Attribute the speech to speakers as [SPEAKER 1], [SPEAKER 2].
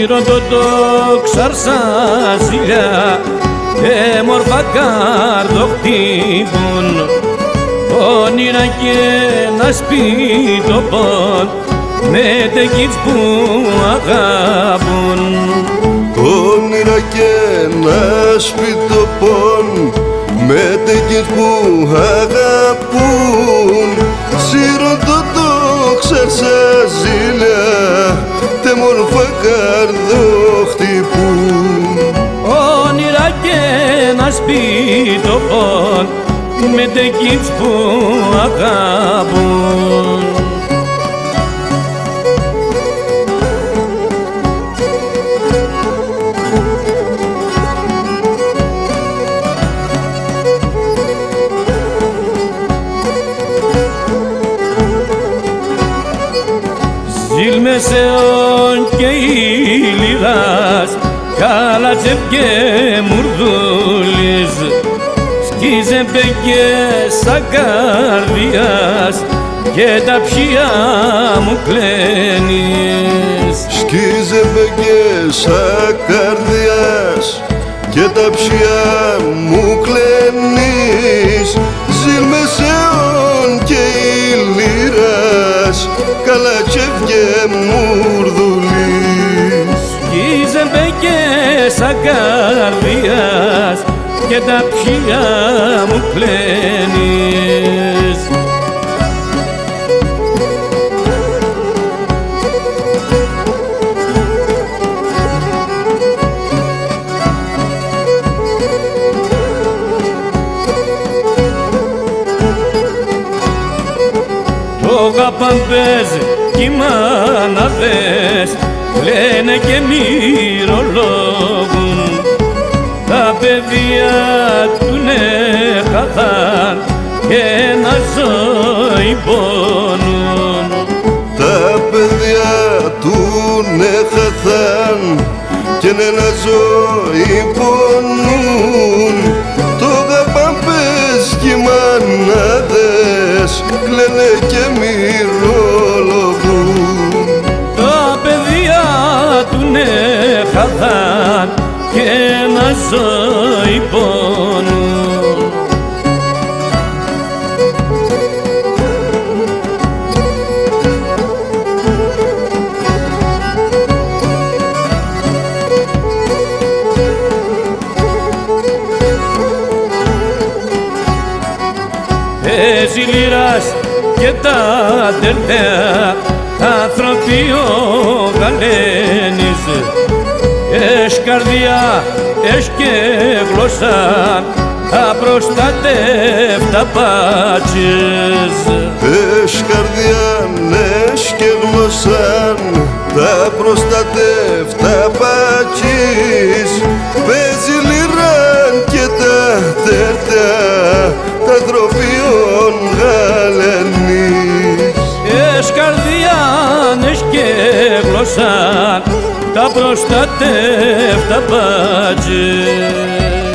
[SPEAKER 1] Σύροντο το ξαρσάζιλια μορφά κάρδο χτύπουν όνειρα και ένα σπίτο πον με τεκίς που αγάπουν.
[SPEAKER 2] Όνειρα και ένα σπίτο πον με τεκίς που αγαπούν. Σύροντο το ξαρσάζιλια τε μορφά κάρδο χτύπουν.
[SPEAKER 1] Όνειρα και ένα σπίτο πον με τεκίς που αγάπουν. Ζήλμεσεων και ηλιράς καλατσεφ και μουρδούλης σκίζε μπέκες σαν καρδιάς και τα ψιά μου κλαίνεις.
[SPEAKER 2] Σκίζε μπέκες σαν καρδιάς και τα ψιά μου κλαίνεις. Ζήλμεσεων και ηλιράς καλατσεφ και μουρδούλης.
[SPEAKER 1] Σκίζε μπέκες σαν καρδιάς και τα ψιά μου κλαίνεις. Το γαπαμπές κι οι μάναδες λένε και μυρολόγουν. Τα παιδιά του χαθάν και ένα ζωή πονούν.
[SPEAKER 2] Τα παιδιά του χαθάν και ένα ζωή πονούν. Το γαπαμπές κι οι μάναδες κλαίνε και μυρολογούν.
[SPEAKER 1] Τα παιδιά του χαθάν και ένα ζωή πονούν. Ζηλήρας και τα τερδέα άνθρωποι ο γαλένης. Ες καρδιά, ες και γλώσσα απροστατεύτα πάτσες.
[SPEAKER 2] Ες καρδιά, ες και γλώσσα απροστατεύτα πάτσες. Παίζει λιράν και τα τερδέα τα τροφιών γαλένης.
[SPEAKER 1] Ες καρδιά, ες και γλώσσα τα προστατεύτα πάτσες.